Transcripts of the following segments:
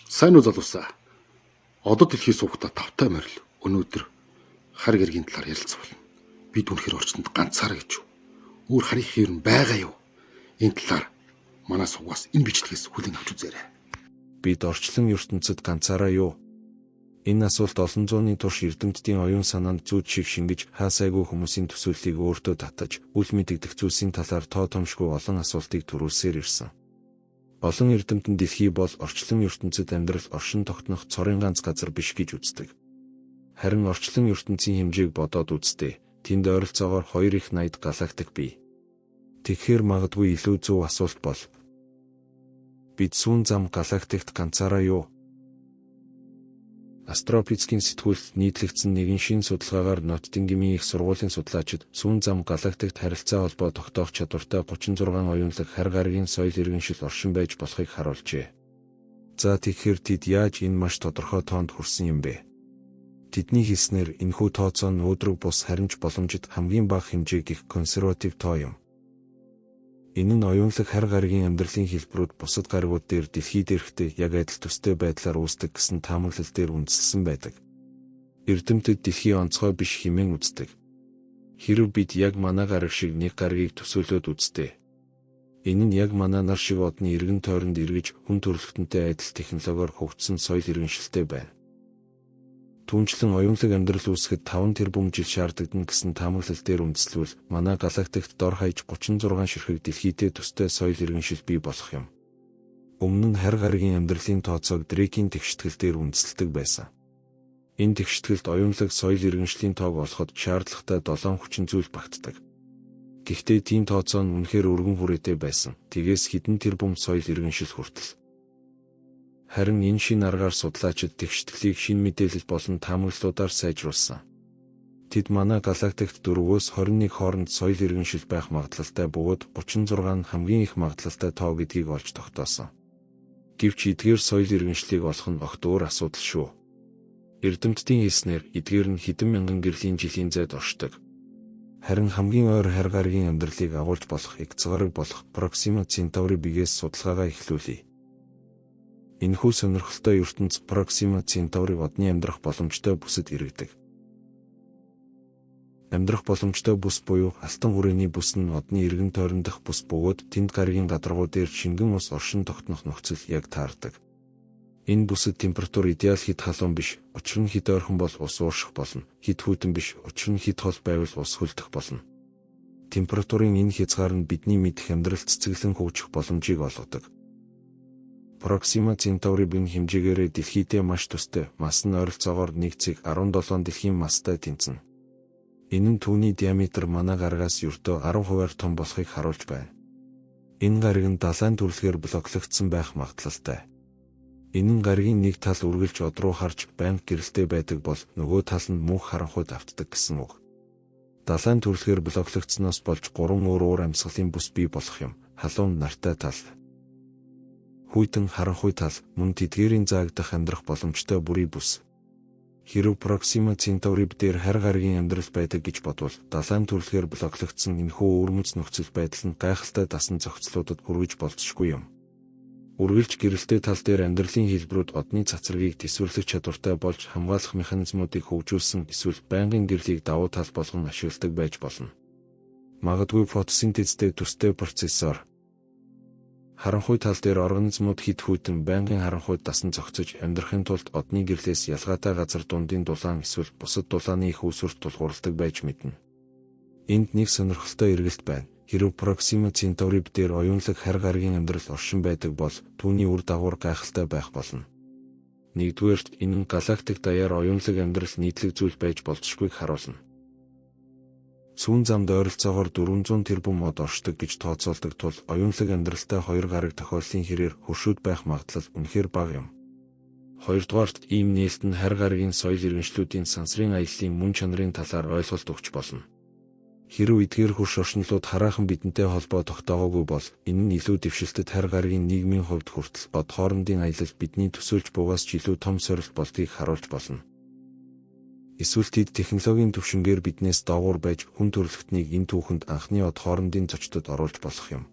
Сайн уу залуусаа. Одоо дэлхий суугата тавтай морил өнөөдөр хар гэргийн талаар ярилцвал бид үнэхээр орчинд ганцаараа гэж юу? Өөр харих хэвэр нь байгаа юу? Энэ талаар манай суугаас энэ бичлэгээс хүлээн авч үзээрэй. Бид орчлон ертөнцид ганцаараа юу? Энэ асуулт олон зууны турш эрдэмтдийн оюун санаанд зүүд шиг шингэж хаасайгүй хүмүүсийн төсөөллийг өөртөө татаж үл мэдэгдэх зүйлсийн талаар тоо томшгүй олон асуултыг төрүүлсээр ирсэн. Олон эрдэмтэн дэлхий бол орчлон ертөнцид амьдрал оршин тогтнох цорын ганц газар биш гэж үздэг. Харин орчлон ертөнцийн хэмжээг бодоод үздэй. Тэнд ойролцоогоор 2 их 80 галактик бий. Тэгэхээр магадгүй илүү зөв асуулт бол бид сүүн зам галактикт ганцаараа юу? Астрофизикийн сэтгүүлд нийтлэгдсэн нэгэн шин судалгаагаар Ноттингемийн их сургуулийн судлаачид сүүн зам галактикт харилцаа холбоо тогтоох чадвартай 36 оюунлаг хар гаригийн соёл иргэншил оршин байж болохыг харуулжээ. За тэгэхээр тэд яаж энэ маш тодорхой тоонд хүрсэн юм бэ? Тэдний хэлснээр энэхүү тооцоо нь өөдрөг бус харин ч боломжит хамгийн бага хэмжээг их консерватив тоо юм. Энэ нь оюунлаг хар гаригийн амьдралын хэлбэрүүд бусад гаригууд дээр дэлхий дээрхтээ яг адил төстэй байдлаар үүсдэг гэсэн таамаглал дээр үндэслэн байдаг. Эрдэмтэд дэлхий онцгой биш хэмээн үздэг. Хэрэв бид яг манай гариг шиг нэг гаригийг төсөөлөд үзтээ. Энэ нь яг манай нар шиг одны эргэн тойронд эргэж хүн төрөлхтөнтэй адил технологиор хөгжсөн соёл иргэншилтэй байна. Түүнчлэн оюунлаг амьдрал үүсгэхэд 5 тэрбум жил шаардлагдан гэсэн таамаглал дээр үндэслэвэл манай галактикт дор хаяж 36 ширхэг дэлхийдээ төстэй соёл иргэншил бий болох юм. Өмнө нь хар гаригийн амьдралын тооцоог Дрейкийн тэгштгэл дээр үндэслэдэг байсан. Энэ тэгшгэлд оюунлаг соёл иргэншлийн тоог олоход шаардлагатай 7 хүчин зүйл багтдаг. Гэхдээ тийм тооцоо нь үнэхээр өргөн хүрээтэй байсан. Тэгээс хэдэн тэрбум соёл иргэншил хүртэл. Харин энэ шин аргаар судлаачид тэгшгэлийг шин мэдээлэл болон таамаглалуудаар сайжруулсан. Тэд манай галактикт 4-өөс 21 хооронд соёл иргэншил байх магадлалтай бөгөөд 36 нь хамгийн их магадлалтай тоо гэдгийг олж тогтоосон. Гэвч эдгээр соёл иргэншлийг олох нь огт өөр асуудал шүү. Эрдэмтдийн хэлснээр эдгээр нь хэдэн мянган гэрлийн жилийн зайд оршдог. Харин хамгийн ойр хар гаригийн амьдралыг агуулж болох экзогараг болох Proxima Centauri B-гээс судалгаагаа эхлүүлье. Энэхүү сонирхолтой ертөнц Proxima Centauri одны амьдрах боломжтой бүсэд иргэдэг. Амьдрах боломжтой бүс буюу алтан хүрээний бүс нь одны эргэн тойрон дах бүс бөгөөд тэнд гаригийн гадаргуу дээр шингэн ус оршин тогтнох нөхцөл яг таардаг. Энэ бүсэд температур идеал хэд халуун биш, учир нь хэд ойрхон бол ус уурших болно. Хэд хүйтэн биш, учир нь хэд хол байвал ус хөлдөх болно. Температурын энэ хязгаар нь бидний мэдэх амьдрал цэцэглэн хөгжих боломжийг олгодог. Proxima Centauri B-ийн хэмжээгээрээ дэлхийдээ маш төстэй, масс нь ойролцоогоор 1,17 дэлхийн масстай тэнцэнэ. Энэ нь түүний диаметр манай гаригаас ердөө 10% том болохыг харуулж байна. Энэ гариг нь далайн түрлэгээр блоклогдсон байх магадлалтай. Энэ нь гаригийн нэг тал үргэлж од руу харж байнга гэрэлтэй байдаг бол нөгөө тал нь мөнх харанхуйд автдаг гэсэн үг. Далайн түрлэгээр блоклогдсноос болж 3 өөр амьсгалын бүс бий болох юм. Халуун нартай тал, хүйтэн харанхуй тал, мөн тэдгээрийн заагдах амьдрах боломжтой бүрий бүс. Хэрэв Proxima Centauri B дээр хар гаригийн амьдрал байдаг гэж бодвол далайн түрлэгээр блоклогдсон энэхүү өвөрмөц нөхцөл байдал нь гайхалтай дасан зохицлуудад хүргэж болцсохгүй юм. Үргэлж гэрэлтэй тал дээр амьдралын хэлбэрүүд одны цацрагийг тэсвэрлэх чадвартай болж хамгаалах механизмуудыг хөгжүүлсэн эсвэл байнгын гэрлийг давуу тал болгон ашигладаг байж болно. Магадгүй фотосинтезтэй төстэй процессор. Харанхуй тал дээр организмууд хэд хүйтэн байнгын харанхуйд дасан зохицож амьдрахын тулд одны гэрлээс ялгаатай газар дундын дулаан эсвэл бусад дулааны их үүсвэрт тулгуурладаг байж мэднэ. Энд нэг сонирхолтой эргэлт байна. Хэрэв Proxima Centauri B дээр оюунлаг хар гаригийн амьдрал оршин байдаг бол түүний үр дагавар гайхалтай байх болно. Нэгдүгээрт энэ нь галактик даяар оюунлаг амьдрал нийтлэг зүйл байж болзошгүйг харуулна. Сүүн замд ойролцоогоор 400 тэрбум од оршдог гэж тооцоолдог тул оюунлаг амьдралтай 2 гариг тохиоллын хэрээр хөршүүд байх магадлал үнэхээр бага юм. Хоёрдугаарт ийм нээлт нь хар гаригийн соёл иргэншлүүдийн сансрын аяллаа мөн чанарын талаар ойлголт өгч болно. Хэрэв эдгээр хөрш оршинлууд хараахан бидэнтэй холбоо тогтоогоогүй бол энэ нь илүү дэвшилтэд хар гаригийн нийгмийн хувьд хүртэл од хоорондын аялал бидний төсөөлж бугаас ч илүү том сорилт болдгийг харуулж болно. Эсвэл тэд технологийн түвшингээр биднээс доогуур байж хүн төрөлхтнийг энэ түүхэнд анхны од хоорондын зочдод оруулж болох юм.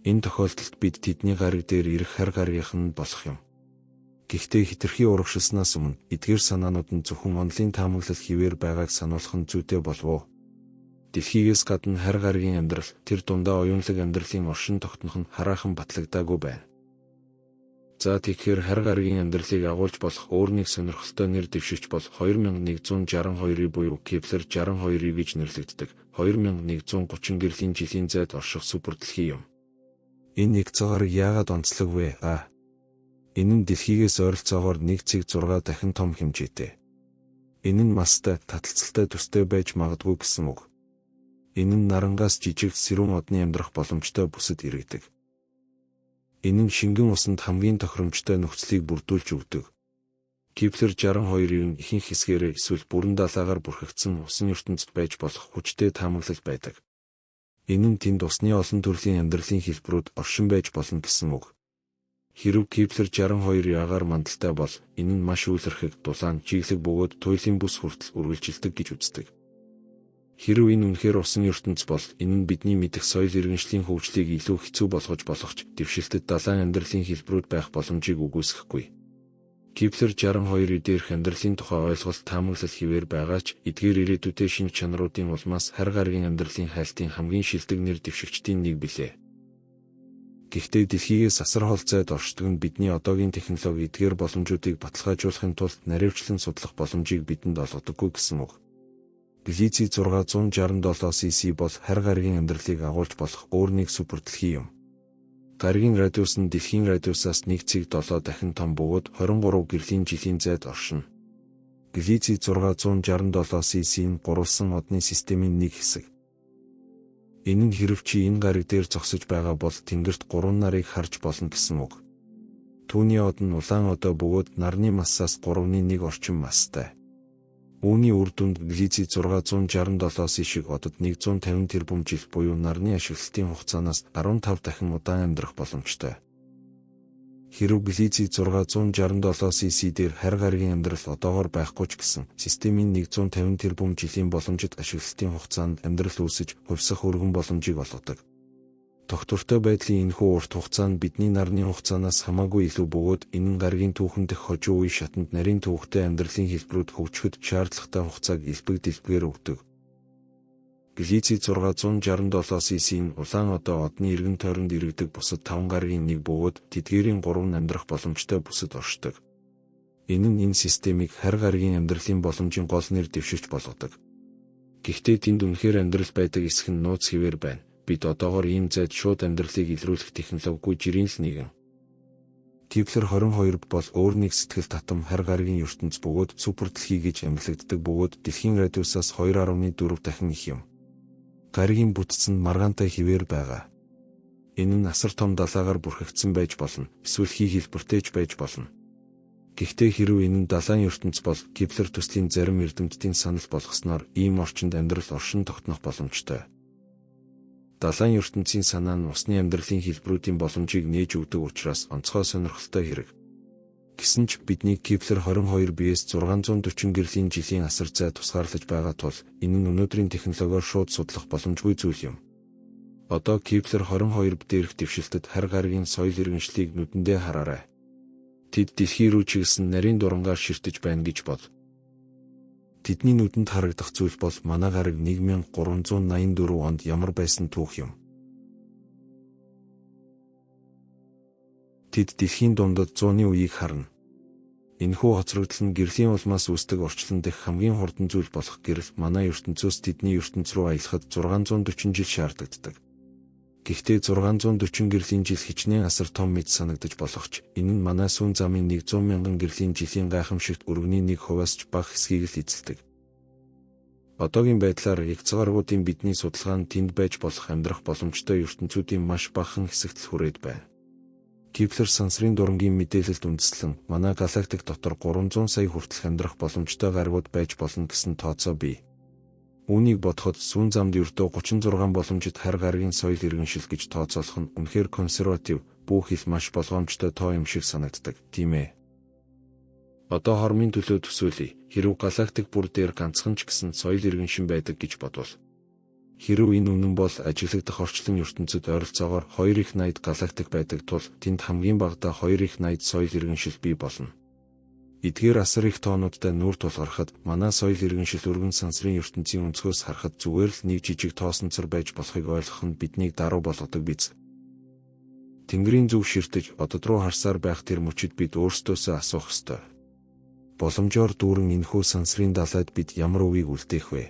Энэ тохиолдолд бид тэдний гариг дээр ирэх хар гаригийнхан болох юм. Гэхдээ хитрхи урагшилснаас өмнө эдгээр санаанууд нь зөвхөн онлын таамаглал хിവэр байгааг сануулах нь зүйтэй болов уу? Дэлхийгээс гадна харь гаригийн амьдрал, тэр дундаа оюунлаг амьдралын оршин тогтнох нь хараахан батлагдаагүй байна. За тэгэхээр харь гаригийн амьдралыг агуулж болох өөр нэг сонирхолтой нэр дэвшигч бол 2162 буюу Кеплер 62 гэж нэрлэгддэг 2130 гэрлийн жилийн зайд орших супер дэлхий юм. Энэ нэг цагаарыг яагаад онцлог вэ? Энэ нь дэлхийгээс ойролцоогоор 1,6 дахин том хэмжээтэй. Энэ нь мастай, таталцалтай төстэй байж магадгүй гэсэн үг. Энэ нь нарангаас жижиг сэрүүн одны амьдрах боломжтой бүсэд иргэдэг. Энэ нь шингэн усанд хамгийн тохиромжтой нөхцөлийг бүрдүүлж өгдөг. Кеплер 62-ийн ихэнх хэсгээрээ эсвэл бүрэн далайгаар бүрхэгдсэн усан ертөнцид байж болох хүчтэй таамаглал байдаг. Энэ нь тэнд усны олон төрлийн амьдралын хэлбэрүүд оршин байж болно гэсэн үг. Хэрв Кеплер 62 агаар мандалтай бол энэ нь маш үйлэрхэг, дулаан, чиглэг бөгөөд туйлын бүс хүртэл үргэлжилдэг гэж үздэг. Хэрв энэ үнэхээр усан ертөнц бол энэ нь бидний мэдэх соёл иргэншлийн хөгжлийг илүү хэцүү болгож болохч дэвшилтэд далайн амьдралын хэлбэрүүд байх боломжийг үгүйсэхгүй. Кеплер 62 дээрх амьдралын тухай ойлголт таамаглал хിവэр байгаа ч эдгээр ирээдүйдээ шинж чанаруудын улмаас харь гаригийн амьдралын хайлтын хамгийн шилдэг нэр дэвшигчдийн нэг билээ. Гэхдээ дэлхийгээс асар хол зайд оршдог нь бидний одоогийн технологи эдгээр боломжуудыг баталгаажуулахын тулд наривчлан судлах боломжийг бидэнд олгодоггүй гэсэн үг. Глиций 667 cc бол харь гаригийн амьдралыг агуулж болох өөр нэг супер дэлхий юм. Гаригийн радиус нь дэлхийн радиусаас 1,7 дахин том бөгөөд 23 гэрлийн жилийн зайд оршино. Глиций 667 cc нь гурвалсан одны системийн нэг хэсэг. Энэ нь хэрв чи энэ гариг дээр зогсож байгаа бол тэнгэрт 3 нарыг харж болно гэсэн үг. Түүний од нь улаан одоо бөгөөд нарны массаас 3/1 орчим масстай. Үүний үр дүнд Глиций 667 шиг одод 150 тэрбум жил буюу нарны ашиглалтын хугацаанаас 15 дахин удаан амьдрах боломжтой. Хэрв Глиций 667 дээр харь гаригийн амьдрал одоогоор байхгүй ч гэсэн системийн 150 тэрбум жилийн боломжит ашиглалтын хугацаанд амьдрал үүсэж хувьсах өргөн боломжийг олгодог. Тогтвортой байдлын энэхүү урт хугацаанд бидний нарны хугацаанаас хамаагүй илүү бөгөөд энэ нь гаригийн түүхэн дэх хожуу үе шатанд нарийн төвөгтэй амьдралын хэлбэрүүд хөгжөхөд шаардлагатай хугацааг элбэг дэлбэгээр өгдөг. Глиций 667 нь улаан одоо одны эргэн тойронд иргэдэг бусад 5 гаригийн нэг бөгөөд тэдгээрийн 3 нь амьдрах боломжтой бүсэд оршдог. Энэ нь энэ системийг харь гаригийн амьдралын боломжийн гол нэр дэвшигч болгодог. Гэхдээ тэнд үнэхээр амьдрал байдаг эсэх нь нууц хിവэр байна. Бид одоогоор ийм зайд шууд амьдралыг илрүүлэх технологигүй жирийн л нэгэн. Кеплер 22 бол өөр нэг сэтгэл татам харь гаригийн ертөнц бөгөөд супер дэлхий гэж амьлагддаг бөгөөд дэлхийн радиусаас 2.4 дахин их юм. Гаригийн бүтц нь маргаантай хിവэр байгаа. Энэ нь асар том далайгаар бүрхэгдсэн байж болно, эсвэл хий хэлбэртэйч байж болно. Гэхдээ хэрв энэ нь далайн ертөнц бол Кеплер төслийн зарим эрдэмтдийн санал болгосноор ийм орчинд амьдрал оршин тогтнох боломжтой. Далайн ертөнцийн санаа нь усны амьдралын хэлбэрүүдийн боломжийг нээж өгдөг учраас онцгой сонирхолтой хэрэг. Гэсэн ч бидний Кеплер 22b-с 640 гэрлийн жилийн асар зай тусгаарлаж байгаа тул энэ нь өнөөдрийн технологиор шууд судлах боломжгүй зүйл юм. Одоо Кеплер 22b дээрх дэвшилтэд харь гаригийн соёл иргэншлийг нүдэндээ хараарай. Тэд дэлхий рүү чиглэсэн нарийн дурангаар ширтэж байна гэж бод. Тэдний нүдэнд харагдах зүйл бол манай гариг 1384 онд ямар байсан түүх юм. Тэд дэлхийн дундад 100-ны үеийг харна. Энэхүү хоцрогдол нь гэрлийн улмаас үүсдэг орчлон дэх хамгийн хурдан зүйл болох гэрэл манай ертөнцөөс тэдний ертөнц рүү аялахад 640 жил шаардлагадаг. Гэхдээ 640 гэрлийн жил хичнээн асар том мэт санагдаж болох ч энэ нь манай сүүн замын 100,000 гэрлийн жилийн гайхамшигт өргөний 1%-аас ч бага хэсгийг л эзэлдэг. Одоогийн байдлаар ягцгааргуудын бидний судалгаанд тэнд байж болох амьдрах боломжтой ертөнцүүдийн маш багахан хэсэгт л хүрээд байна. Кеплер сансрын дурангийн мэдээлэлд үндэслэн манай галактик дотор 300 сая хүртэлх амьдрах боломжтой гаригууд байж болно гэсэн тооцоо бий. Үүнийг бодоход сүүн замд ердөө 36 боломжит харь гаригийн соёл иргэншил гэж тооцоолох нь үнэхээр консерватив, бүх хэл маш болгоомжтой тоо юм шиг санагддаг, тийм ээ. Одоо хормын төлөө төсөөлье. Хэрв галактик бүр дээр ганцхан ч гэсэн соёл иргэншин байдаг гэж бодвол Хэрэв энэ үнэн бол ажиглагдах орчлон ертөнцид ойролцоогоор 2 их 80 галактик байдаг тул тэнд хамгийн багадаа 2 их 80 соёл иргэншил бий болно. Эдгээр асар их тоонуудтай нүүр тулгархад манай соёл иргэншил өргөн сансрын ертөнцийн өнцгөөс харахад зүгээр л нэг жижиг тоосонцор байж болохыг ойлгох нь биднийг даруй болгодог биз. Тэнгэрийн зүг ширтэж одод руу харсаар байх тэр мөчид бид өөрсдөөсөө асуух ёстой. Боломжоор дүүрэн энэхүү сансрын далайд бид ямар үгийг үлдээх вэ?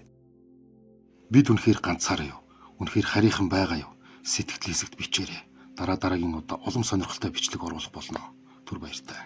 Бид үнэхээр ганцаараа юу? Үнэхээр харийнхан байгаа юу? Сэтгэл хэсэгт бичээрэй. Дараагийн удаа улам сонирхолтой бичлэг оруулах болно. Түр баяртай.